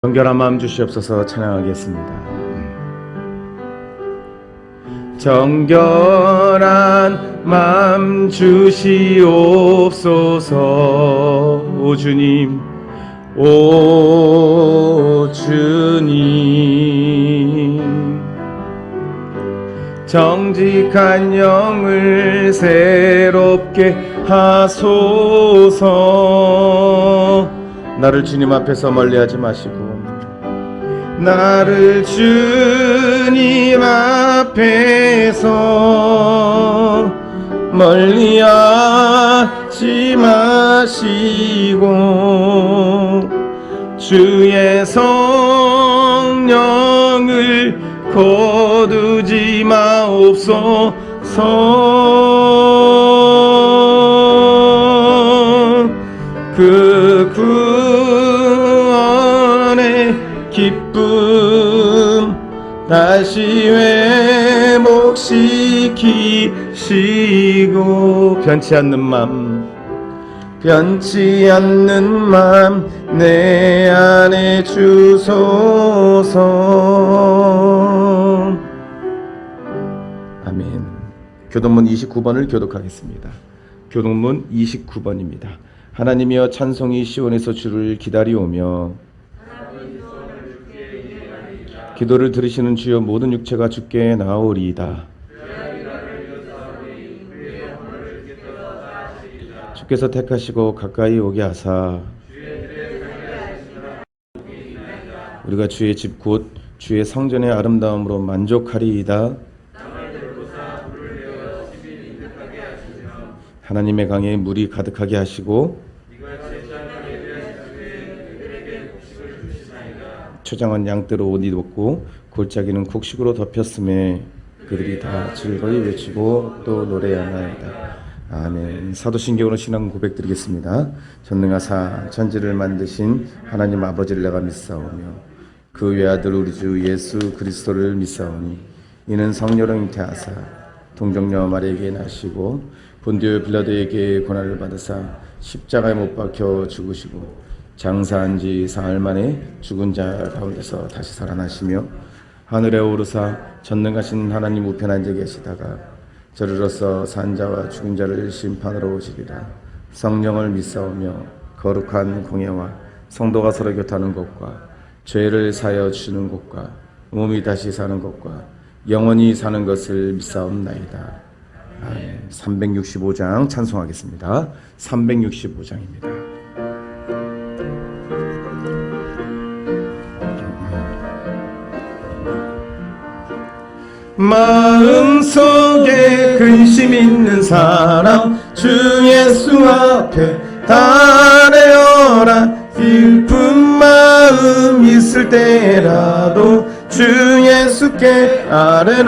정결한 마음 주시옵소서. 찬양하겠습니다. 정결한 마음 주시옵소서. 오 주님, 오 주님, 정직한 영을 새롭게 하소서. 나를 주님 앞에서 멀리하지 마시고, 나를 주님 앞에서 멀리하지 마시고, 주의 성령을 거두지 마옵소서. 그 구원의 기쁨 다시 회복시키시고, 변치 않는 맘 내 안에 주소서. 아멘. 교동문 29번을 교독하겠습니다. 교동문 29번입니다. 하나님이여, 찬송이 시온에서 주를 기다리오며, 기도를 들으시는 주여, 모든 육체가 주께 나오리이다. 주께서 택하시고 가까이 오게 하사, 우리가 주의 집 곧 주의 성전의 아름다움으로 만족하리이다. 하나님의 강에 물이 가득하게 하시고, 초장은 양떼로 옷 입었고 골짜기는 곡식으로 덮였음에 그들이 다 즐거이 외치고 또 노래하나이다. 아멘. 사도신경으로 신앙 고백드리겠습니다. 전능하사 천지를 만드신 하나님 아버지를 내가 믿사오며, 그 외아들 우리 주 예수 그리스도를 믿사오니, 이는 성령으로 잉태하사 동정녀 마리아에게 나시고 본디오 빌라도에게 고난을 받으사 십자가에 못 박혀 죽으시고 장사한 지 사흘 만에 죽은 자 가운데서 다시 살아나시며, 하늘에 오르사 전능하신 하나님 우편 앉아 계시다가 저리로서 산 자와 죽은 자를 심판하러 오시리라. 성령을 믿사오며 거룩한 공예와 성도가 서로 교통하는 것과 죄를 사하여 주시는 것과 몸이 다시 사는 것과 영원히 사는 것을 믿사옵나이다. 365장 찬송하겠습니다. 365장입니다. 마음속에 근심 있는 사람 주 예수 앞에 달래어라. 슬픈 마음 있을 때라도 주 예수께 아뢰라.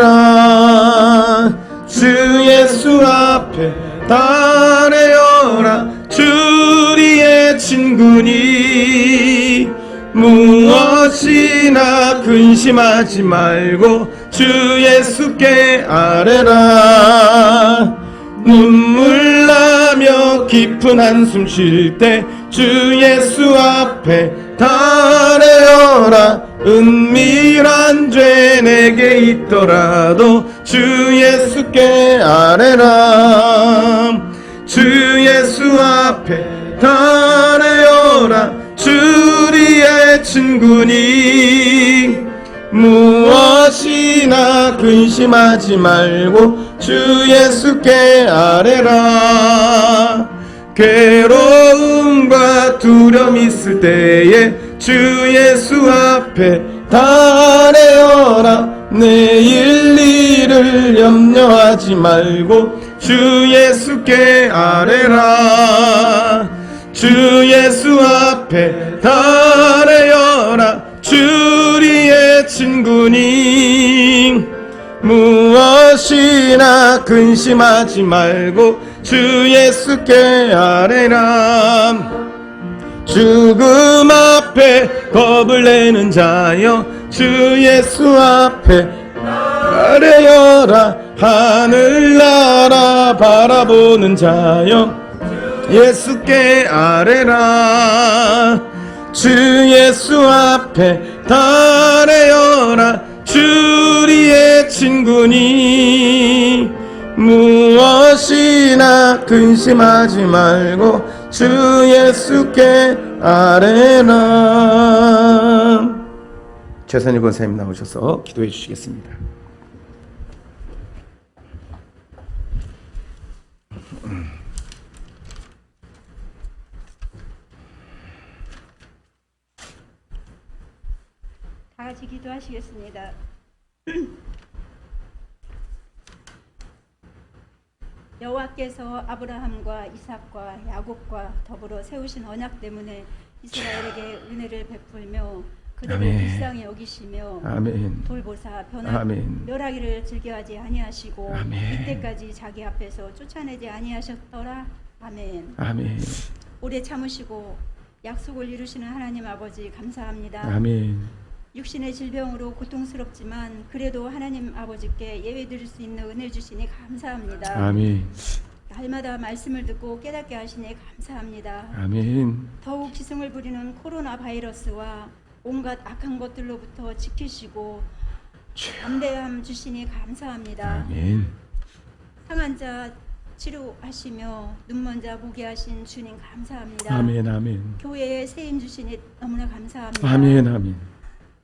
주 예수 앞에 달래어라. 주리의 친구니 무엇이나 근심하지 말고 주 예수께 아뢰라. 눈물 나며 깊은 한숨 쉴 때 주 예수 앞에 달래어라. 은밀한 죄 내게 있더라도 주 예수께 아뢰라. 주 예수 앞에 달래어라. 주리의 친구니 무엇이나 근심하지 말고 주 예수께 아뢰라. 괴로움과 두려움 있을 때에 주 예수 앞에 달래어라. 내일 일을 염려하지 말고 주 예수께 아뢰라. 주 예수 앞에 달래어라. 주리의 친구니 무엇이나 근심하지 말고 주 예수께 아뢰라. 죽음 앞에 겁을 내는 자여 주 예수 앞에 아뢰어라. 하늘나라 바라보는 자여 예수께 아뢰라. 주 예수 앞에 달해어라. 주리의 친구니 무엇이나 근심하지 말고 주 예수께 아뢰라. 최선희 권사님 나오셔서 기도해 주시겠습니다. 다 같이 기도하시겠습니다. 여호와께서 아브라함과 이삭과 야곱과 더불어 세우신 언약 때문에 이스라엘에게 은혜를 베풀며 그들을 불쌍히 여기시며 아멘. 돌보사 아멘. 멸하기를 즐겨하지 아니하시고 아멘. 이때까지 자기 앞에서 쫓아내지 아니하셨더라. 아멘. 아멘. 오래 참으시고 약속을 이루시는 하나님 아버지 감사합니다. 아멘. 육신의 질병으로 고통스럽지만 그래도 하나님 아버지께 예배드릴 수 있는 은혜 주시니 감사합니다. 아멘. 날마다 말씀을 듣고 깨닫게 하시니 감사합니다. 아멘. 더욱 기승을 부리는 코로나 바이러스와 온갖 악한 것들로부터 지키시고 담대함 주시니 감사합니다. 아멘. 상한 자 치료하시며 눈먼 자 보게 하신 주님 감사합니다. 아멘. 아멘. 교회에 세임 주시니 너무나 감사합니다. 아멘. 아멘.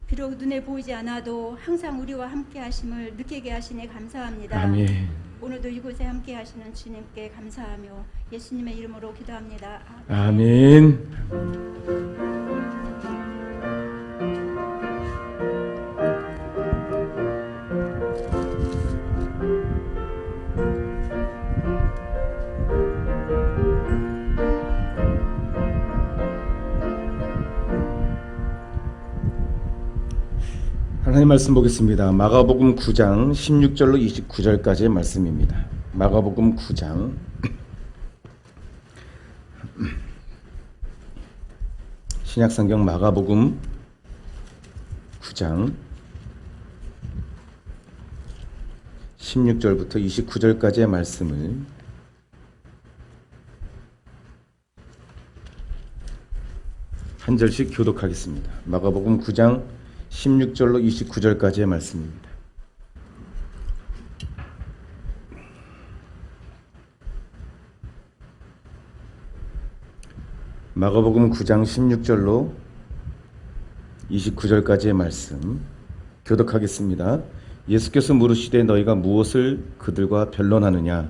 비록 눈에 보이지 않아도 항상 우리와 함께 하심을 느끼게 하시니 감사합니다. 아멘. 오늘도 이곳에 함께 하시는 주님께 감사하며 예수님의 이름으로 기도합니다. 아멘. 하나님 말씀 보겠습니다. 마가복음 9장 16절로 29절까지의 말씀입니다. 마가복음 9장 신약성경 마가복음 9장 16절부터 29절까지의 말씀을 한 절씩 교독하겠습니다. 마가복음 9장 16절로 29절까지의 말씀입니다. 마가복음 9장 16절로 29절까지의 말씀 교독하겠습니다. 예수께서 물으시되 너희가 무엇을 그들과 변론하느냐?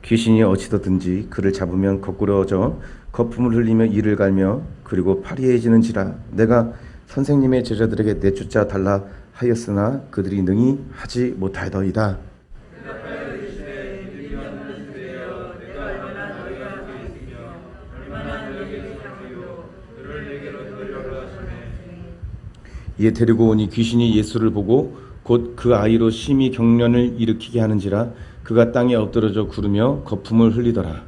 귀신이 어찌되든지 그를 잡으면 거꾸러져 거품을 흘리며 이를 갈며 그리고 파리해지는지라. 내가 선생님의 제자들에게 내쫓아 달라 하였으나 그들이 능히 하지 못하더이다. 이에 데리고 오니 귀신이 예수를 보고 곧 그 아이로 심히 경련을 일으키게 하는지라. 그가 땅에 엎드러져 구르며 거품을 흘리더라.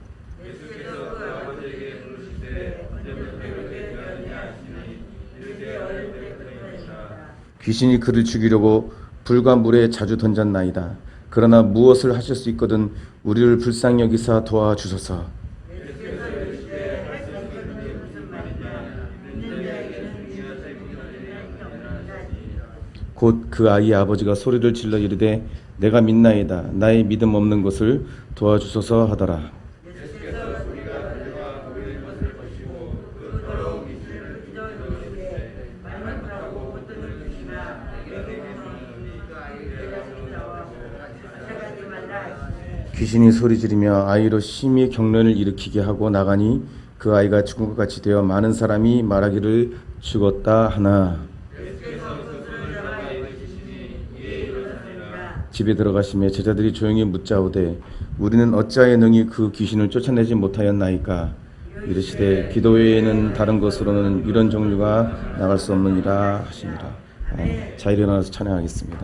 귀신이 그를 죽이려고 불과 물에 자주 던졌나이다. 그러나 무엇을 하실 수 있거든 우리를 불쌍히 여기사 도와주소서. 곧 그 아이의 아버지가 소리를 질러 이르되 내가 믿나이다. 나의 믿음 없는 것을 도와주소서 하더라. 귀신이 소리 지르며 아이로 심히 경련을 일으키게 하고 나가니 그 아이가 죽은 것 같이 되어 많은 사람이 말하기를 죽었다 하나. 집에 들어가시며 제자들이 조용히 묻자오되 우리는 어찌하여 능히 그 귀신을 쫓아내지 못하였나이까? 이르시되 기도 외에는 다른 것으로는 이런 종류가 나갈 수 없느니라 하시니라. 자, 일어나서 찬양하겠습니다.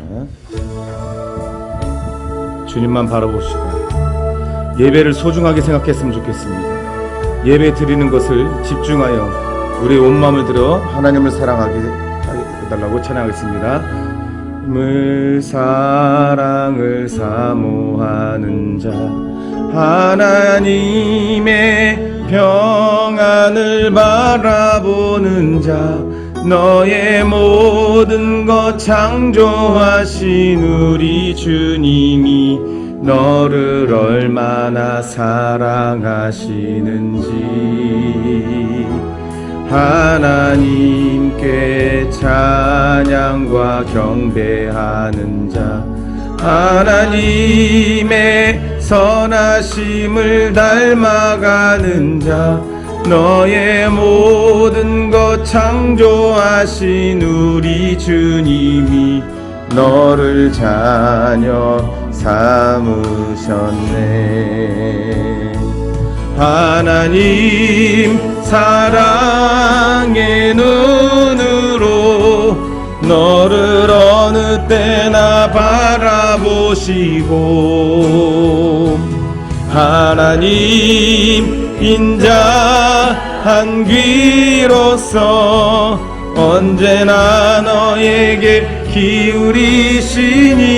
주님만 바라봅시다. 예배를 소중하게 생각했으면 좋겠습니다. 예배 드리는 것을 집중하여 우리의 온 마음을 들어 하나님을 사랑하게 해달라고 찬양하겠습니다. 하나님을 사랑을 사모하는 자, 하나님의 평안을 바라보는 자, 너의 모든 것 창조하신 우리 주님이 너를 얼마나 사랑하시는지 하나님께 찬양과 경배하는 자, 하나님의 선하심을 닮아가는 자, 너의 모든 것 창조하신 우리 주님이 너를 자녀 삼으셨네. 하나님 사랑의 눈으로 너를 어느 때나 바라보시고, 하나님 인자한 귀로서 언제나 너에게 기울이시니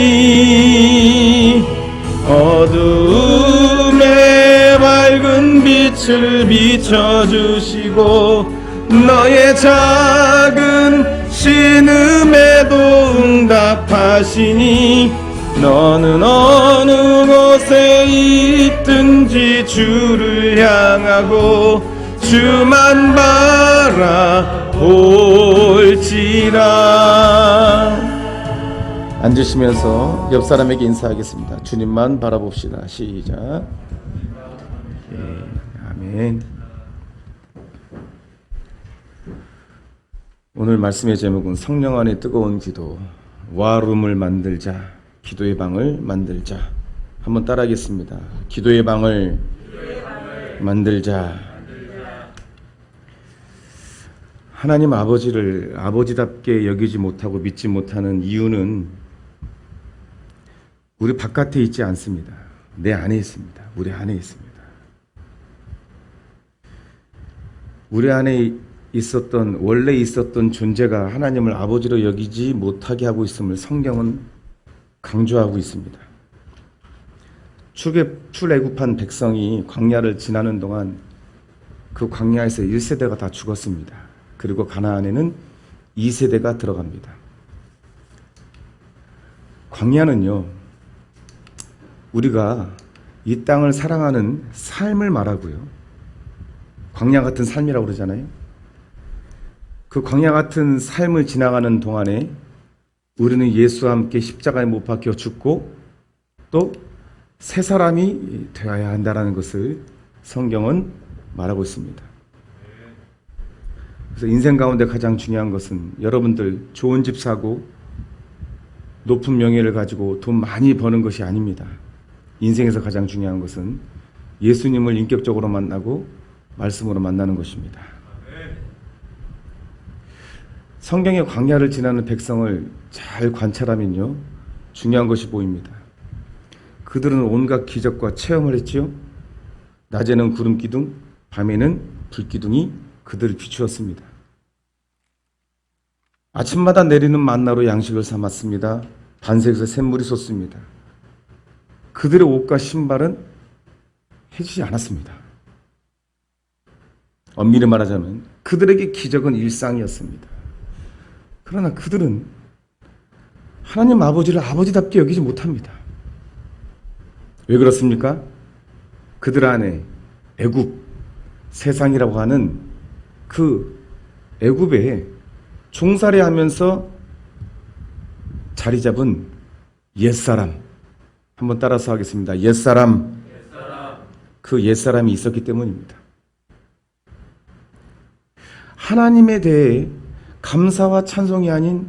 어두움에 밝은 빛을 비춰주시고 너의 작은 신음에도 응답하시니 너는 어느 곳에 있든지 주를 향하고 주만 바라볼지라. 앉으시면서 옆 사람에게 인사하겠습니다. 주님만 바라봅시다. 시작. 예, 아멘. 오늘 말씀의 제목은 성령 안에 뜨거운 기도, 와룸을 만들자, 기도의 방을 만들자. 한번 따라하겠습니다. 기도의 방을 만들자. 하나님 아버지를 아버지답게 여기지 못하고 믿지 못하는 이유는 우리 바깥에 있지 않습니다. 내 안에 있습니다. 우리 안에 있습니다. 우리 안에 원래 있었던 존재가 하나님을 아버지로 여기지 못하게 하고 있음을 성경은 강조하고 있습니다. 출애굽한 백성이 광야를 지나는 동안 그 광야에서 1세대가 다 죽었습니다. 그리고 가나안에는 2세대가 들어갑니다. 광야는요, 우리가 이 땅을 사랑하는 삶을 말하고요, 광야 같은 삶이라고 그러잖아요. 그 광야 같은 삶을 지나가는 동안에 우리는 예수와 함께 십자가에 못 박혀 죽고 또 새 사람이 되어야 한다는 것을 성경은 말하고 있습니다. 그래서 인생 가운데 가장 중요한 것은 여러분들 좋은 집 사고 높은 명예를 가지고 돈 많이 버는 것이 아닙니다. 인생에서 가장 중요한 것은 예수님을 인격적으로 만나고 말씀으로 만나는 것입니다. 성경의 광야를 지나는 백성을 잘 관찰하면요, 중요한 것이 보입니다. 그들은 온갖 기적과 체험을 했지요. 낮에는 구름 기둥, 밤에는 불 기둥이 그들을 비추었습니다. 아침마다 내리는 만나로 양식을 삼았습니다. 반석에서 샘물이 솟습니다. 그들의 옷과 신발은 해지지 않았습니다. 엄밀히 말하자면 그들에게 기적은 일상이었습니다. 그러나 그들은 하나님 아버지를 아버지답게 여기지 못합니다. 왜 그렇습니까? 그들 안에 애굽, 세상이라고 하는 그 애굽에 종살이하면서 자리 잡은 옛사람, 한번 따라서 하겠습니다. 옛사람. 그 옛사람이 있었기 때문입니다. 하나님에 대해 감사와 찬송이 아닌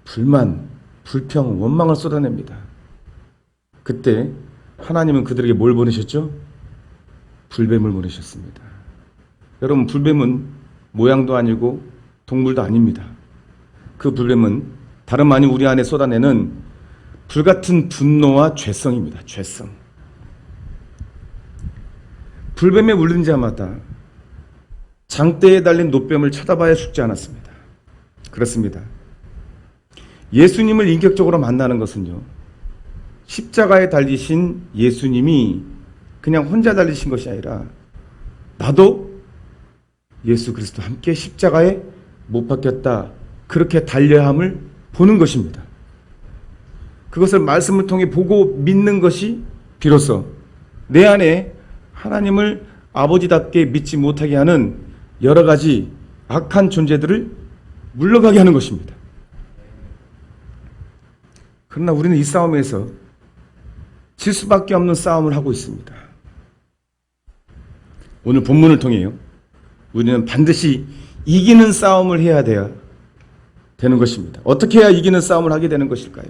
불만, 불평, 원망을 쏟아냅니다. 그때 하나님은 그들에게 뭘 보내셨죠? 불뱀을 보내셨습니다. 여러분, 불뱀은 모양도 아니고 동물도 아닙니다. 그 불뱀은 다름 아닌 우리 안에 쏟아내는 불같은 분노와 죄성입니다. 죄성. 불뱀에 물린 자마다 장대에 달린 노뱀을 쳐다봐야 죽지 않았습니다. 그렇습니다. 예수님을 인격적으로 만나는 것은요, 십자가에 달리신 예수님이 그냥 혼자 달리신 것이 아니라 나도 예수 그리스도 함께 십자가에 못 박혔다, 그렇게 달려야 함을 보는 것입니다. 그것을 말씀을 통해 보고 믿는 것이 비로소 내 안에 하나님을 아버지답게 믿지 못하게 하는 여러 가지 악한 존재들을 물러가게 하는 것입니다. 그러나 우리는 이 싸움에서 질 수밖에 없는 싸움을 하고 있습니다. 오늘 본문을 통해요, 우리는 반드시 이기는 싸움을 해야 되는 것입니다. 어떻게 해야 이기는 싸움을 하게 되는 것일까요?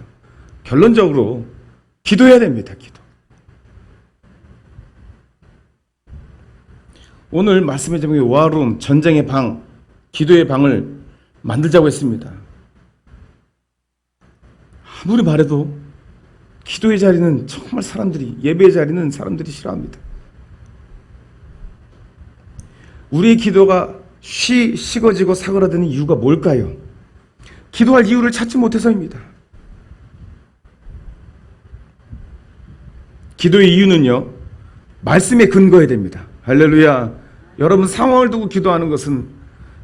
결론적으로 기도해야 됩니다. 기도. 오늘 말씀의 제목이 와룸, 전쟁의 방, 기도의 방을 만들자고 했습니다. 아무리 말해도 기도의 자리는 정말 예배의 자리는 사람들이 싫어합니다. 우리의 기도가 식어지고 사그라드는 이유가 뭘까요? 기도할 이유를 찾지 못해서입니다. 기도의 이유는요, 말씀에 근거해야 됩니다. 할렐루야. 여러분, 상황을 두고 기도하는 것은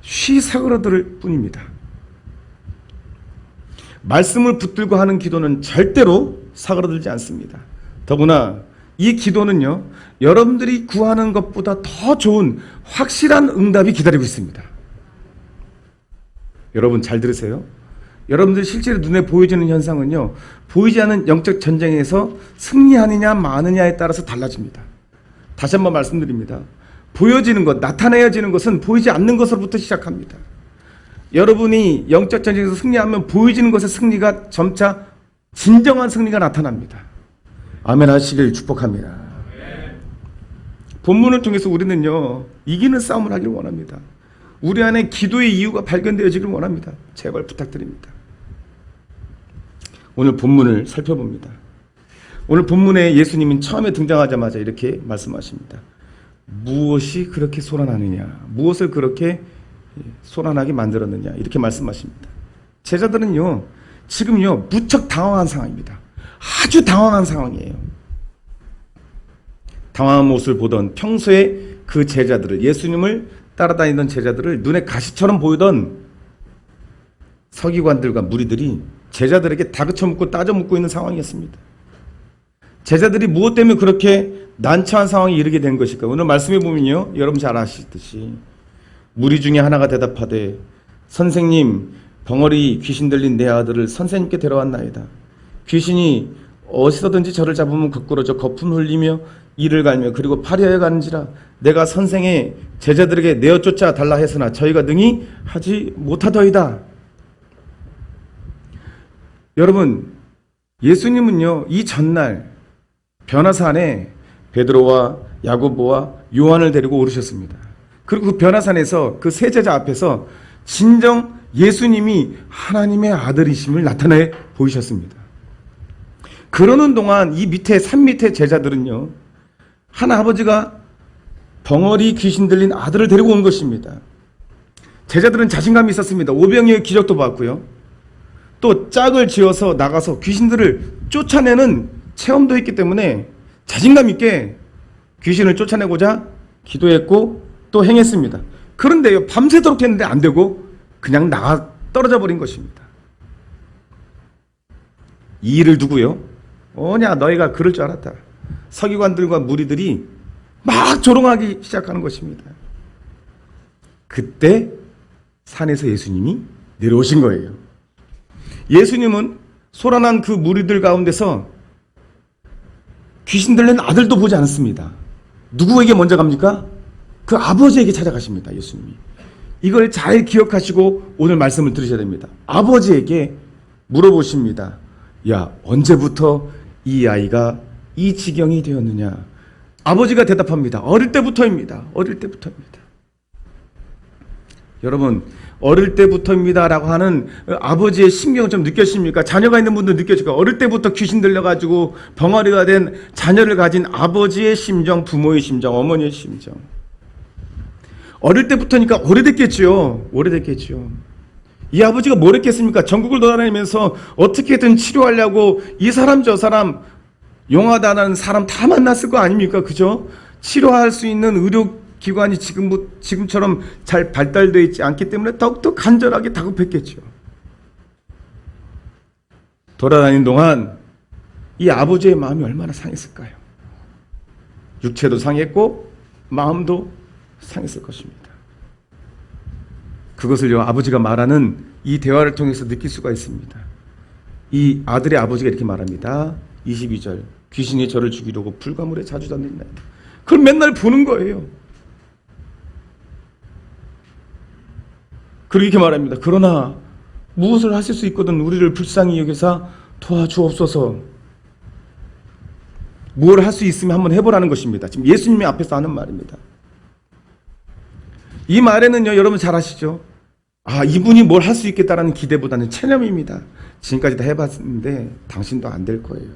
사그라들 뿐입니다. 말씀을 붙들고 하는 기도는 절대로 사그라들지 않습니다. 더구나 이 기도는요, 여러분들이 구하는 것보다 더 좋은 확실한 응답이 기다리고 있습니다. 여러분 잘 들으세요. 여러분들 실제로 눈에 보여지는 현상은요, 보이지 않는 영적 전쟁에서 승리하느냐 마느냐에 따라서 달라집니다. 다시 한번 말씀드립니다. 보여지는 것, 나타내어지는 것은 보이지 않는 것으로부터 시작합니다. 여러분이 영적 전쟁에서 승리하면 보여지는 것의 승리가 점차 진정한 승리가 나타납니다. 아멘 하시길 축복합니다. 본문을 통해서 우리는요, 이기는 싸움을 하기를 원합니다. 우리 안에 기도의 이유가 발견되어지길 원합니다. 제발 부탁드립니다. 오늘 본문을 살펴봅니다. 오늘 본문에 예수님은 처음에 등장하자마자 이렇게 말씀하십니다. 무엇이 그렇게 소란하느냐, 무엇을 그렇게 소란하게 만들었느냐, 이렇게 말씀하십니다. 제자들은요, 지금요, 무척 당황한 상황입니다. 아주 당황한 상황이에요. 당황한 모습을 보던 평소에 그 제자들을, 예수님을 따라다니던 제자들을 눈에 가시처럼 보이던 서기관들과 무리들이 제자들에게 다그쳐 묻고 따져 묻고 있는 상황이었습니다. 제자들이 무엇 때문에 그렇게 난처한 상황에 이르게 된 것일까? 오늘 말씀해 보면요, 여러분 잘 아시듯이 무리 중에 하나가 대답하되, 선생님, 벙어리 귀신 들린 내 아들을 선생님께 데려왔나이다. 귀신이 어디서든지 저를 잡으면 거꾸러져 거품 흘리며 이를 갈며 그리고 파리하여 가는지라 내가 선생의 제자들에게 내어 쫓아 달라 했으나 저희가 능히 하지 못하더이다. 여러분, 예수님은요, 이 전날 변화산에 베드로와 야고보와 요한을 데리고 오르셨습니다. 그리고 그 변화산에서 그 세 제자 앞에서 진정 예수님이 하나님의 아들이심을 나타내 보이셨습니다. 그러는 동안 이 밑에 산 밑에 제자들은요, 한 아버지가 벙어리 귀신 들린 아들을 데리고 온 것입니다. 제자들은 자신감이 있었습니다. 오병이어의 기적도 봤고요, 또 짝을 지어서 나가서 귀신들을 쫓아내는 체험도 했기 때문에 자신감 있게 귀신을 쫓아내고자 기도했고 또 행했습니다. 그런데요, 밤새도록 했는데 안 되고 그냥 나가 떨어져 버린 것입니다. 이 일을 두고요, 뭐냐 너희가 그럴 줄 알았다. 서기관들과 무리들이 막 조롱하기 시작하는 것입니다. 그때 산에서 예수님이 내려오신 거예요. 예수님은 소란한 그 무리들 가운데서 귀신 들린 아들도 보지 않았습니다. 누구에게 먼저 갑니까? 그 아버지에게 찾아가십니다. 예수님이. 이걸 잘 기억하시고 오늘 말씀을 들으셔야 됩니다. 아버지에게 물어보십니다. 야, 언제부터 이 아이가 이 지경이 되었느냐? 아버지가 대답합니다. 어릴 때부터입니다. 어릴 때부터입니다. 여러분, 어릴 때부터입니다 라고 하는 아버지의 심경을 좀 느껴집니까? 자녀가 있는 분들 느껴질까요? 어릴 때부터 귀신 들려가지고 벙어리가 된 자녀를 가진 아버지의 심정, 부모의 심정, 어머니의 심정. 어릴 때부터니까 오래됐겠지요. 오래됐겠지요. 이 아버지가 뭘 했겠습니까? 전국을 돌아다니면서 어떻게든 치료하려고 이 사람 저 사람 용하다는 사람 다 만났을 거 아닙니까? 그죠? 치료할 수 있는 의료기관이 지금처럼 잘 발달되어 있지 않기 때문에 더욱더 간절하게 다급했겠죠. 돌아다니는 동안 이 아버지의 마음이 얼마나 상했을까요? 육체도 상했고 마음도 상했을 것입니다. 그것을요, 아버지가 말하는 이 대화를 통해서 느낄 수가 있습니다. 이 아들의 아버지가 이렇게 말합니다. 22절, 귀신이 저를 죽이려고 불가물에 자주 던진나이다. 그걸 맨날 보는 거예요. 그리고 이렇게 말합니다. 그러나 무엇을 하실 수 있거든 우리를 불쌍히 여기사 도와주옵소서. 뭘 할 수 있으면 한번 해보라는 것입니다. 지금 예수님의 앞에서 하는 말입니다. 이 말에는요, 여러분 잘 아시죠? 이분이 뭘 할 수 있겠다라는 기대보다는 체념입니다. 지금까지 다 해봤는데 당신도 안 될 거예요.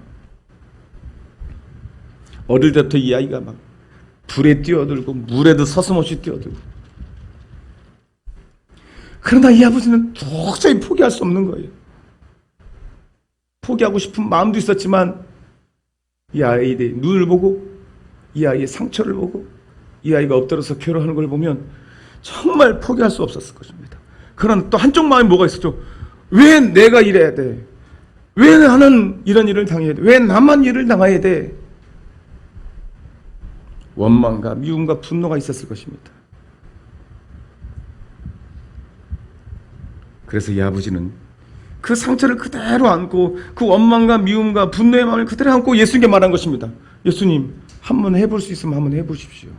어릴 때부터 이 아이가 막 불에 뛰어들고 물에도 서슴없이 뛰어들고, 그러나 이 아버지는 도저히 포기할 수 없는 거예요. 포기하고 싶은 마음도 있었지만 이 아이의 눈을 보고, 이 아이의 상처를 보고, 이 아이가 엎드려서 괴로워하는 걸 보면 정말 포기할 수 없었을 것입니다. 그러나 또 한쪽 마음이 뭐가 있었죠? 왜 내가 이래야 돼? 왜 나는 이런 일을 당해야 돼? 왜 나만 일을 당해야 돼? 원망과 미움과 분노가 있었을 것입니다. 그래서 이 아버지는 그 상처를 그대로 안고 그 원망과 미움과 분노의 마음을 그대로 안고 예수님께 말한 것입니다. 예수님, 한번 해볼 수 있으면 한번 해보십시오.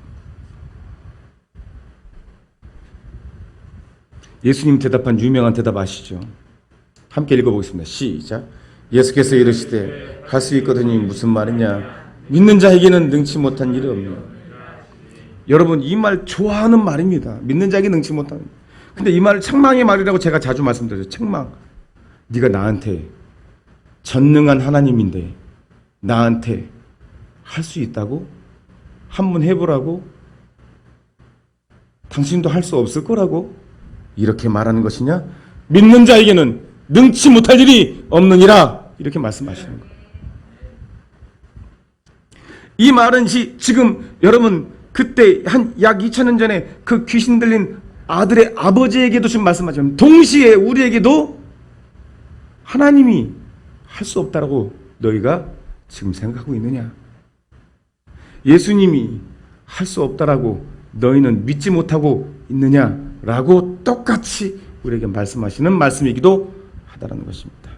예수님 대답한 유명한 대답 아시죠? 함께 읽어보겠습니다. 시작. 예수께서 이르시되 할 수 있거든이 무슨 말이냐? 믿는 자에게는 능치 못한 일이 없느냐. 여러분, 이 말 좋아하는 말입니다. 믿는 자에게 능치 못한. 근데 이 말을 책망의 말이라고 제가 자주 말씀드려요. 책망. 네가 나한테 전능한 하나님인데 나한테 할 수 있다고? 한번 해보라고? 당신도 할 수 없을 거라고? 이렇게 말하는 것이냐? 믿는 자에게는 능치 못할 일이 없느니라. 이렇게 말씀하시는 거예요. 이 말은 지금 여러분 그때 한 약 2000년 전에 그 귀신 들린 아들의 아버지에게도 지금 말씀하시면 동시에 우리에게도 하나님이 할 수 없다라고 너희가 지금 생각하고 있느냐? 예수님이 할 수 없다라고 너희는 믿지 못하고 있느냐라고 똑같이 우리에게 말씀하시는 말씀이기도 하다라는 것입니다.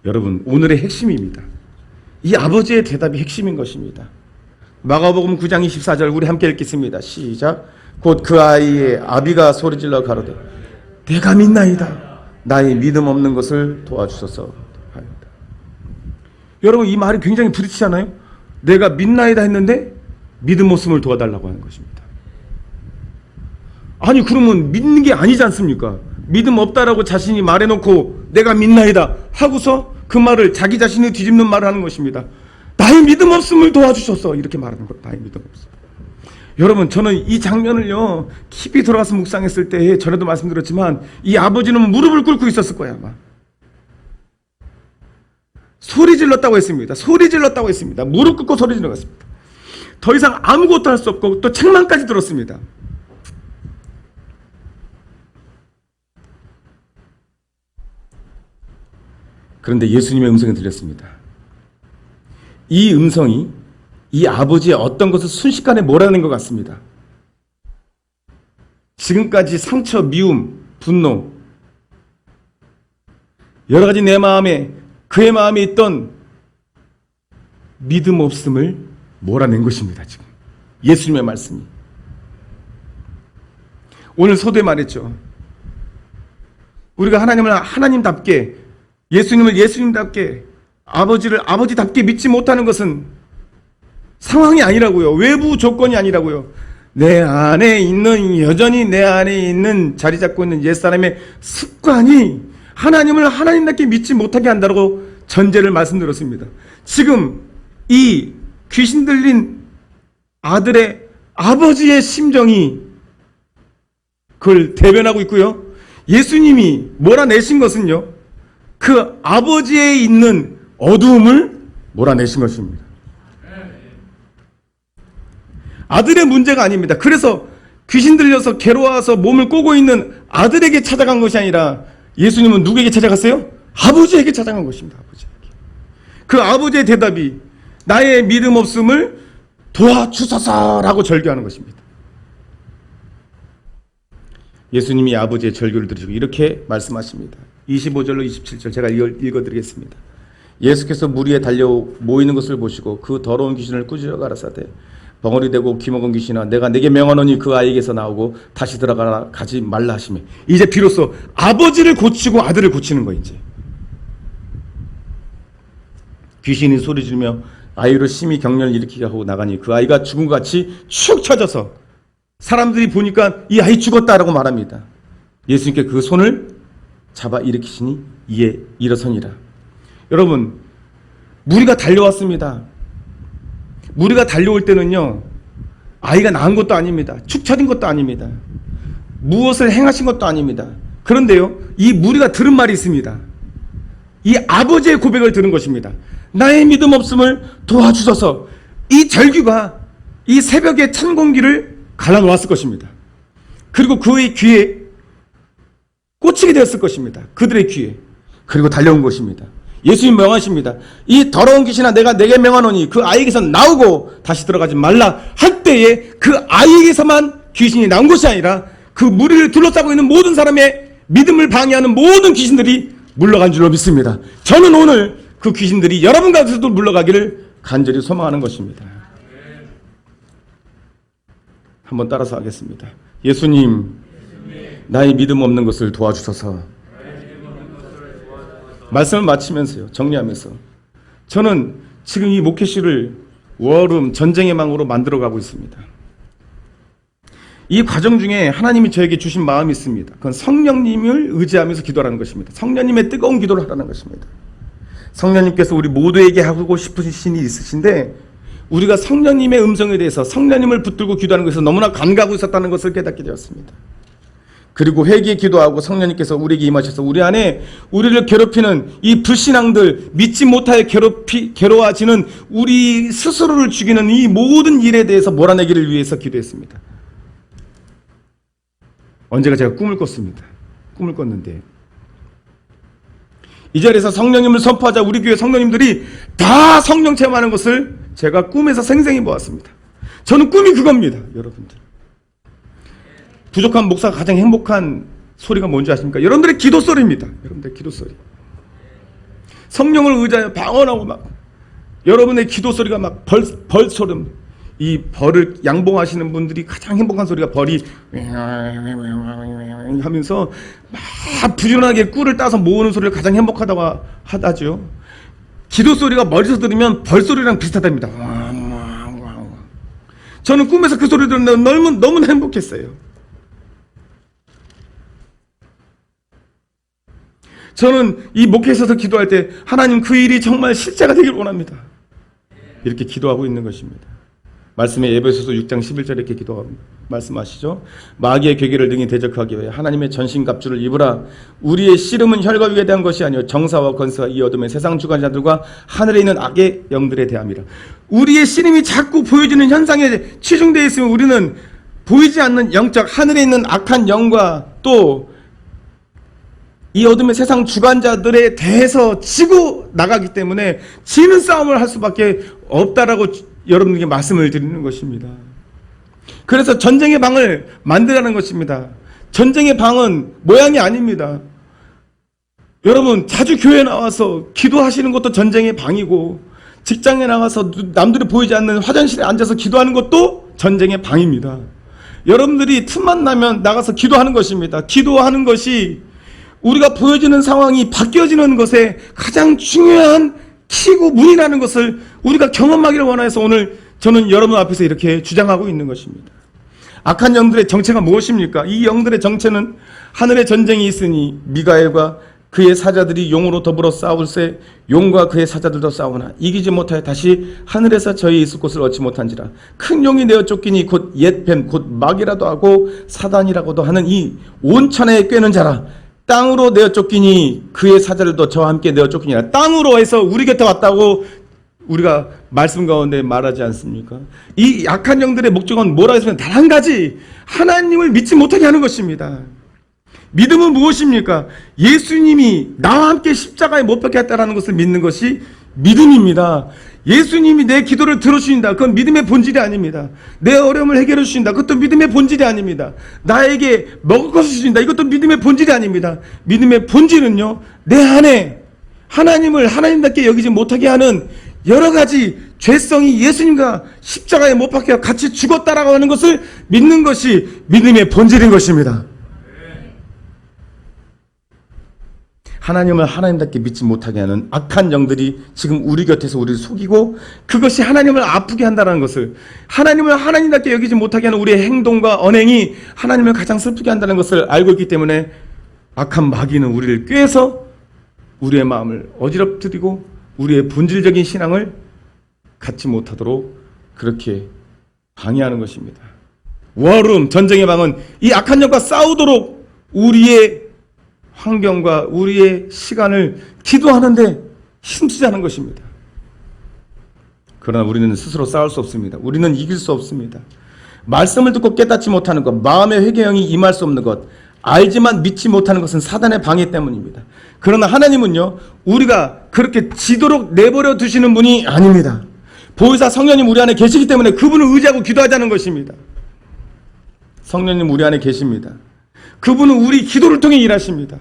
여러분, 오늘의 핵심입니다. 이 아버지의 대답이 핵심인 것입니다. 마가복음 9장 24절 우리 함께 읽겠습니다. 시작. 곧 그 아이의 아비가 소리질러 가로되 내가 믿나이다. 나의 믿음 없는 것을 도와주소서 하였다. 여러분, 이 말이 굉장히 부딪히지 않아요? 내가 믿나이다 했는데 믿음 없음을 도와달라고 하는 것입니다. 아니, 그러면 믿는 게 아니지 않습니까? 믿음 없다라고 자신이 말해놓고 내가 믿나이다 하고서 그 말을 자기 자신이 뒤집는 말을 하는 것입니다. 나의 믿음 없음을 도와주셔서 이렇게 말하는 것. 나의 믿음 없음. 여러분, 저는 이 장면을요 깊이 들어가서 묵상했을 때 전에도 말씀드렸지만 이 아버지는 무릎을 꿇고 있었을 거야 아마. 소리 질렀다고 했습니다. 소리 질렀다고 했습니다. 무릎 꿇고 소리 질렀습니다. 더 이상 아무것도 할 수 없고 또 책망까지 들었습니다. 그런데 예수님의 음성이 들렸습니다. 이 음성이 이 아버지의 어떤 것을 순식간에 몰아낸 것 같습니다. 지금까지 상처, 미움, 분노, 여러 가지 내 마음에, 그의 마음에 있던 믿음 없음을 몰아낸 것입니다. 지금 예수님의 말씀이. 오늘 서두에 말했죠. 우리가 하나님을 하나님답게, 예수님을 예수님답게, 아버지를 아버지답게 믿지 못하는 것은 상황이 아니라고요. 외부 조건이 아니라고요. 내 안에 있는, 여전히 내 안에 있는, 자리 잡고 있는 옛사람의 습관이 하나님을 하나님답게 믿지 못하게 한다고 전제를 말씀드렸습니다. 지금 이 귀신 들린 아들의 아버지의 심정이 그걸 대변하고 있고요. 예수님이 몰아내신 것은요, 그 아버지에 있는 어두움을 몰아내신 것입니다. 아들의 문제가 아닙니다. 그래서 귀신 들려서 괴로워서 몸을 꼬고 있는 아들에게 찾아간 것이 아니라 예수님은 누구에게 찾아갔어요? 아버지에게 찾아간 것입니다. 아버지에게. 그 아버지의 대답이 나의 믿음 없음을 도와주소서라고 절규하는 것입니다. 예수님이 아버지의 절규를 들으시고 이렇게 말씀하십니다. 25절로 27절 제가 읽어드리겠습니다. 예수께서 물 위에 달려 모이는 것을 보시고 그 더러운 귀신을 꾸짖어 가라사대 벙어리 되고 기먹은 귀신아 내가 내게 명하노니 그 아이에게서 나오고 다시 들어가라 가지 말라 하시매. 이제 비로소 아버지를 고치고 아들을 고치는 거. 이제 귀신이 소리 지르며 아이로 심히 경련을 일으키게 하고 나가니 그 아이가 죽은 것 같이 축 처져서 사람들이 보니까 이 아이 죽었다라고 말합니다. 예수님께 그 손을 잡아 일으키시니 이에 일어서니라. 여러분, 무리가 달려왔습니다. 무리가 달려올 때는요, 아이가 낳은 것도 아닙니다. 축 처진 것도 아닙니다. 무엇을 행하신 것도 아닙니다. 그런데요, 이 무리가 들은 말이 있습니다. 이 아버지의 고백을 들은 것입니다. 나의 믿음 없음을 도와주소서. 이 절규가 이 새벽의 찬 공기를 갈라놓았을 것입니다. 그리고 그의 귀에 꽂히게 되었을 것입니다. 그들의 귀에. 그리고 달려온 것입니다. 예수님 명하십니다. 이 더러운 귀신아 내가 내게 명하노니 그 아이에게서 나오고 다시 들어가지 말라 할 때에 그 아이에게서만 귀신이 나온 것이 아니라 그 무리를 둘러싸고 있는 모든 사람의 믿음을 방해하는 모든 귀신들이 물러간 줄로 믿습니다. 저는 오늘 그 귀신들이 여러분 가운데서도 물러가기를 간절히 소망하는 것입니다. 한번 따라서 하겠습니다. 예수님, 나의 믿음 없는 것을 도와주소서. 말씀을 마치면서요, 정리하면서 저는 지금 이 목회실을 워름 전쟁의 망으로 만들어가고 있습니다. 이 과정 중에 하나님이 저에게 주신 마음이 있습니다. 그건 성령님을 의지하면서 기도하라는 것입니다. 성령님의 뜨거운 기도를 하라는 것입니다. 성령님께서 우리 모두에게 하고 싶으신 일이 있으신데 우리가 성령님의 음성에 대해서 성령님을 붙들고 기도하는 것에서 너무나 간과하고 있었다는 것을 깨닫게 되었습니다. 그리고 회개에 기도하고 성령님께서 우리에게 임하셔서 우리 안에 우리를 괴롭히는 이 불신앙들, 믿지 못하여 괴로워지는 우리 스스로를 죽이는 이 모든 일에 대해서 몰아내기를 위해서 기도했습니다. 언제가 제가 꿈을 꿨습니다. 꿈을 꿨는데 이 자리에서 성령님을 선포하자 우리 교회 성령님들이 다 성령 체험하는 것을 제가 꿈에서 생생히 보았습니다. 저는 꿈이 그겁니다. 여러분들, 부족한 목사가 가장 행복한 소리가 뭔지 아십니까? 여러분들의 기도 소리입니다. 여러분들의 기도 소리. 성령을 의지하여 방언하고 막 여러분의 기도 소리가 막 벌처럼, 이 벌을 양봉하시는 분들이 가장 행복한 소리가 벌이 하면서 막 부지런하게 꿀을 따서 모으는 소리를 가장 행복하다고 하다죠. 기도 소리가 멀리서 들으면 벌 소리랑 비슷하답니다. 저는 꿈에서 그 소리 들었는데 너무나 행복했어요. 저는 이 목회에 서서 기도할 때 하나님 그 일이 정말 실제가 되길 원합니다. 이렇게 기도하고 있는 것입니다. 말씀에 에베소서 6장 11절에 이렇게 말씀하시죠. 마귀의 괴계를 능히 대적하기 위해 하나님의 전신갑주를 입으라. 우리의 씨름은 혈과 육에 대한 것이 아니요 정사와 권세와 이 어둠의 세상 주관자들과 하늘에 있는 악의 영들에 대함이라. 우리의 씨름이 자꾸 보여지는 현상에 치중되어 있으면 우리는 보이지 않는 영적 하늘에 있는 악한 영과 또 이 어둠의 세상 주관자들에 대해서 지고 나가기 때문에 지는 싸움을 할 수밖에 없다라고 여러분에게 말씀을 드리는 것입니다. 그래서 전쟁의 방을 만들라는 것입니다. 전쟁의 방은 모양이 아닙니다. 여러분, 자주 교회에 나와서 기도하시는 것도 전쟁의 방이고, 직장에 나가서 남들이 보이지 않는 화장실에 앉아서 기도하는 것도 전쟁의 방입니다. 여러분들이 틈만 나면 나가서 기도하는 것입니다. 기도하는 것이 우리가 보여지는 상황이 바뀌어지는 것에 가장 중요한 키고 문이라는 것을 우리가 경험하기를 원해서 오늘 저는 여러분 앞에서 이렇게 주장하고 있는 것입니다. 악한 영들의 정체가 무엇입니까? 이 영들의 정체는 하늘의 전쟁이 있으니 미가엘과 그의 사자들이 용으로 더불어 싸울세 용과 그의 사자들도 싸우나 이기지 못하여 다시 하늘에서 저희 있을 곳을 얻지 못한지라. 큰 용이 내어 쫓기니 곧 옛뱀 곧 마귀라도 하고 사단이라고도 하는 이 온천에 꿰는 자라. 땅으로 내어 쫓기니 그의 사자들도 저와 함께 내어 쫓기니라. 땅으로 해서 우리 곁에 왔다고 우리가 말씀 가운데 말하지 않습니까? 이 약한 영들의 목적은 뭐라 했으면 단 한 가지, 하나님을 믿지 못하게 하는 것입니다. 믿음은 무엇입니까? 예수님이 나와 함께 십자가에 못 박게 했다는 것을 믿는 것이 믿음입니다. 예수님이 내 기도를 들어주신다. 그건 믿음의 본질이 아닙니다. 내 어려움을 해결해 주신다. 그것도 믿음의 본질이 아닙니다. 나에게 먹을 것을 주신다. 이것도 믿음의 본질이 아닙니다. 믿음의 본질은요, 내 안에 하나님을 하나님답게 여기지 못하게 하는 여러 가지 죄성이 예수님과 십자가에 못 박혀 같이 죽었다라고 하는 것을 믿는 것이 믿음의 본질인 것입니다. 하나님을 하나님답게 믿지 못하게 하는 악한 영들이 지금 우리 곁에서 우리를 속이고, 그것이 하나님을 아프게 한다는 것을, 하나님을 하나님답게 여기지 못하게 하는 우리의 행동과 언행이 하나님을 가장 슬프게 한다는 것을 알고 있기 때문에 악한 마귀는 우리를 꾀해서 우리의 마음을 어지럽히고 우리의 본질적인 신앙을 갖지 못하도록 그렇게 방해하는 것입니다. 워룸 전쟁의 방은 이 악한 영과 싸우도록 우리의 환경과 우리의 시간을 기도하는데 힘쓰자는 것입니다. 그러나 우리는 스스로 싸울 수 없습니다. 우리는 이길 수 없습니다. 말씀을 듣고 깨닫지 못하는 것, 마음의 회개형이 임할 수 없는 것, 알지만 믿지 못하는 것은 사단의 방해 때문입니다. 그러나 하나님은요, 우리가 그렇게 지도록 내버려 두시는 분이 아닙니다. 보혜사 성령님 우리 안에 계시기 때문에 그분을 의지하고 기도하자는 것입니다. 성령님 우리 안에 계십니다. 그분은 우리 기도를 통해 일하십니다.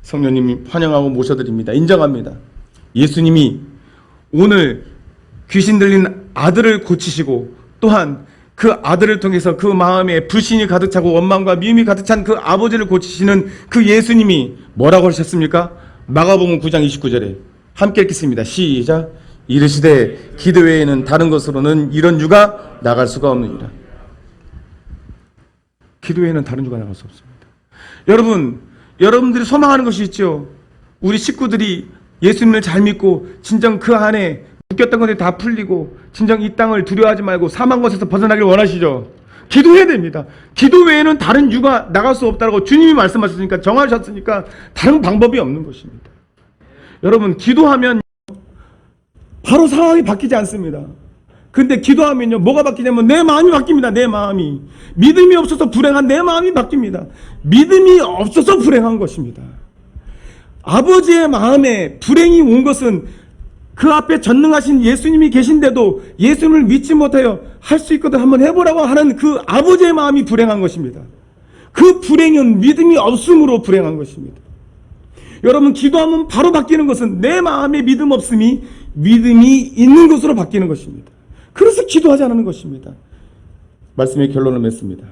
성령님이 환영하고 모셔드립니다. 인정합니다. 예수님이 오늘 귀신 들린 아들을 고치시고, 또한 그 아들을 통해서 그 마음에 불신이 가득 차고 원망과 미움이 가득 찬 그 아버지를 고치시는 그 예수님이 뭐라고 하셨습니까? 마가복음 9장 29절에 함께 읽겠습니다. 시작. 이르시되 기도 외에는 다른 것으로는 이런 유가 나갈 수가 없느니라. 기도 외에는 다른 유가 나갈 수 없습니다. 여러분들이 소망하는 것이 있죠. 우리 식구들이 예수님을 잘 믿고 진정 그 안에 묶였던 것들이 다 풀리고 진정 이 땅을 두려워하지 말고 사망 것에서 벗어나길 원하시죠. 기도해야 됩니다. 기도 외에는 다른 유가 나갈 수 없다고 주님이 말씀하셨으니까, 정하셨으니까 다른 방법이 없는 것입니다. 여러분, 기도하면 바로 상황이 바뀌지 않습니다. 근데 기도하면요, 뭐가 바뀌냐면 내 마음이 바뀝니다. 내 마음이. 믿음이 없어서 불행한 내 마음이 바뀝니다. 믿음이 없어서 불행한 것입니다. 아버지의 마음에 불행이 온 것은 그 앞에 전능하신 예수님이 계신데도 예수님을 믿지 못하여 할 수 있거든 한번 해보라고 하는 그 아버지의 마음이 불행한 것입니다. 그 불행은 믿음이 없음으로 불행한 것입니다. 여러분, 기도하면 바로 바뀌는 것은 내 마음에 믿음 없음이 믿음이 있는 것으로 바뀌는 것입니다. 그래서 기도하자는 것입니다. 말씀의 결론을 맺습니다.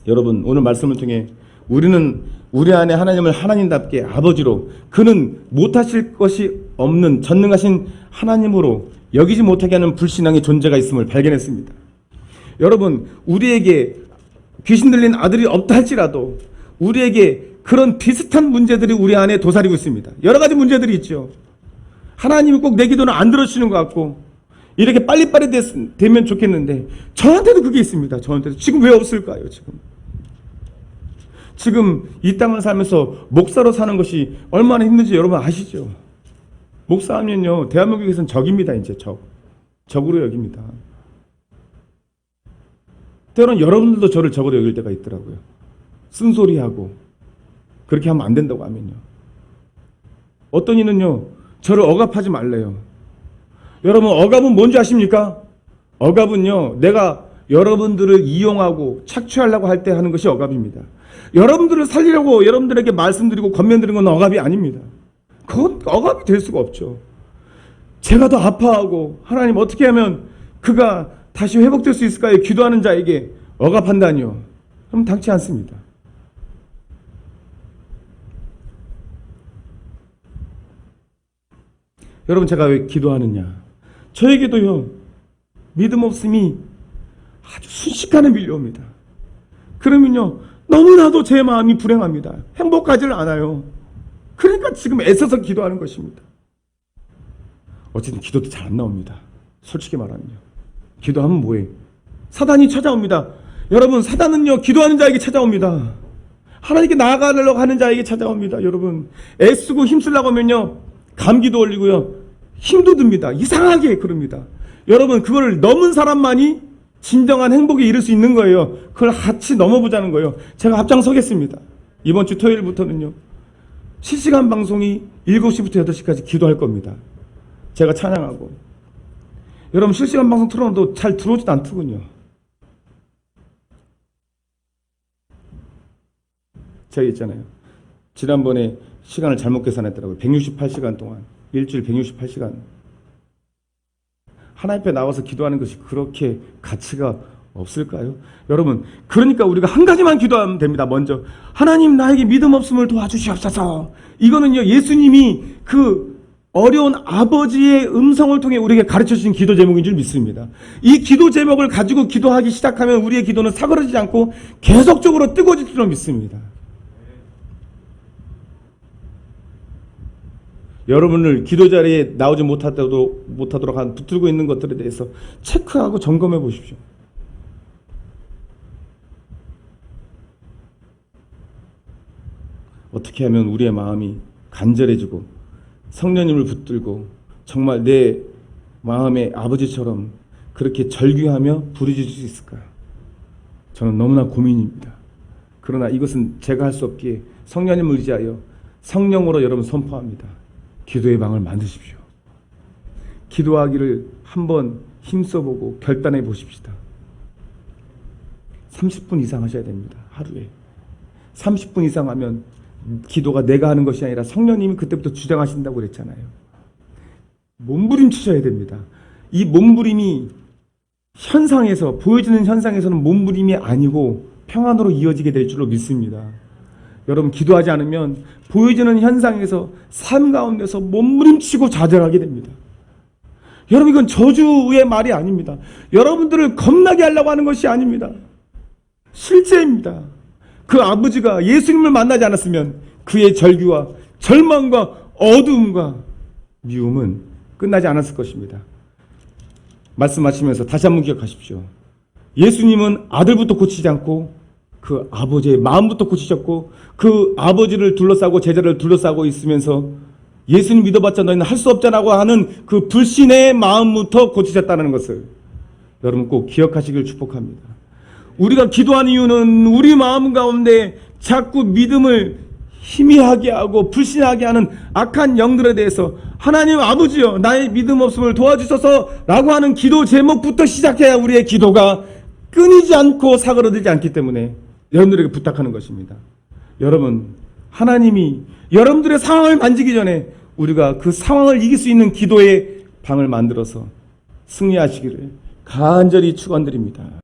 여러분, 오늘 말씀을 통해 우리는 우리 안에 하나님을 하나님답게 아버지로, 그는 못하실 것이 없는 전능하신 하나님으로 여기지 못하게 하는 불신앙의 존재가 있음을 발견했습니다. 여러분, 우리에게 귀신 들린 아들이 없다 할지라도 우리에게 그런 비슷한 문제들이 우리 안에 도사리고 있습니다. 여러 가지 문제들이 있죠. 하나님이 꼭 내 기도는 안 들어주시는 것 같고, 이렇게 빨리빨리 되면 좋겠는데 저한테도 그게 있습니다. 저한테도. 지금 왜 없을까요? 지금 이 땅을 살면서 목사로 사는 것이 얼마나 힘든지 여러분 아시죠? 목사하면요, 대한민국에서는 적입니다. 이제 적으로 여깁니다. 때로는 여러분들도 저를 적으로 여길 때가 있더라고요. 쓴소리하고 그렇게 하면 안 된다고 하면요. 어떤 이는요, 저를 억압하지 말래요. 여러분, 억압은 뭔지 아십니까? 억압은요, 내가 여러분들을 이용하고 착취하려고 할 때 하는 것이 억압입니다. 여러분들을 살리려고 여러분들에게 말씀드리고 권면드리는 건 억압이 아닙니다. 그건 억압이 될 수가 없죠. 제가 더 아파하고 하나님 어떻게 하면 그가 다시 회복될 수 있을까요? 기도하는 자에게 억압한다니요. 그럼 당치 않습니다. 여러분, 제가 왜 기도하느냐? 저에게도요, 믿음 없음이 아주 순식간에 밀려옵니다. 그러면요, 너무나도 제 마음이 불행합니다. 행복하지를 않아요. 그러니까 지금 애써서 기도하는 것입니다. 어쨌든 기도도 잘 안 나옵니다. 솔직히 말하면요. 기도하면 뭐해? 사단이 찾아옵니다. 여러분, 사단은요, 기도하는 자에게 찾아옵니다. 하나님께 나아가려고 하는 자에게 찾아옵니다. 여러분, 애쓰고 힘쓰려고 하면요, 감기도 걸리고요, 힘도 듭니다. 이상하게 그럽니다. 여러분, 그걸 넘은 사람만이 진정한 행복에 이를 수 있는 거예요. 그걸 같이 넘어보자는 거예요. 제가 앞장서겠습니다. 이번 주 토요일부터는요, 실시간 방송이 7시부터 8시까지 기도할 겁니다. 제가 찬양하고. 여러분, 실시간 방송 틀어놔도 잘 들어오지도 않더군요. 제가 있잖아요. 지난번에 시간을 잘못 계산했더라고요. 168시간 동안. 일주일 168시간. 하나님 앞에 나와서 기도하는 것이 그렇게 가치가 없을까요? 여러분, 그러니까 우리가 한 가지만 기도하면 됩니다. 먼저, 하나님 나에게 믿음 없음을 도와주시옵소서. 이거는요, 예수님이 그 어려운 아버지의 음성을 통해 우리에게 가르쳐 주신 기도 제목인 줄 믿습니다. 이 기도 제목을 가지고 기도하기 시작하면 우리의 기도는 사그러지지 않고 계속적으로 뜨거워질 줄로 믿습니다. 여러분을 기도 자리에 나오지 못하도록 한 붙들고 있는 것들에 대해서 체크하고 점검해 보십시오. 어떻게 하면 우리의 마음이 간절해지고 성령님을 붙들고 정말 내 마음의 아버지처럼 그렇게 절규하며 부르짖을 수 있을까요? 저는 너무나 고민입니다. 그러나 이것은 제가 할 수 없기에 성령님을 의지하여 성령으로 여러분 선포합니다. 기도의 방을 만드십시오. 기도하기를 한번 힘써보고 결단해 보십시다. 30분 이상 하셔야 됩니다. 하루에. 30분 이상 하면 기도가 내가 하는 것이 아니라 성령님이 그때부터 주장하신다고 그랬잖아요. 몸부림치셔야 됩니다. 이 몸부림이 현상에서, 보여지는 현상에서는 몸부림이 아니고 평안으로 이어지게 될 줄로 믿습니다. 여러분, 기도하지 않으면 보여지는 현상에서 삶 가운데서 몸부림치고 좌절하게 됩니다. 여러분, 이건 저주의 말이 아닙니다. 여러분들을 겁나게 하려고 하는 것이 아닙니다. 실제입니다. 그 아버지가 예수님을 만나지 않았으면 그의 절규와 절망과 어두움과 미움은 끝나지 않았을 것입니다. 말씀하시면서 다시 한번 기억하십시오. 예수님은 아들부터 고치지 않고 그 아버지의 마음부터 고치셨고, 그 아버지를 둘러싸고 제자를 둘러싸고 있으면서 예수님 믿어봤자 너희는 할 수 없잖아고 하는 그 불신의 마음부터 고치셨다는 것을 여러분 꼭 기억하시길 축복합니다. 우리가 기도하는 이유는 우리 마음 가운데 자꾸 믿음을 희미하게 하고 불신하게 하는 악한 영들에 대해서 하나님 아버지여 나의 믿음 없음을 도와주소서 라고 하는 기도 제목부터 시작해야 우리의 기도가 끊이지 않고 사그러들지 않기 때문에 여러분들에게 부탁하는 것입니다. 여러분, 하나님이 여러분들의 상황을 만지기 전에 우리가 그 상황을 이길 수 있는 기도의 방을 만들어서 승리하시기를 간절히 축원드립니다.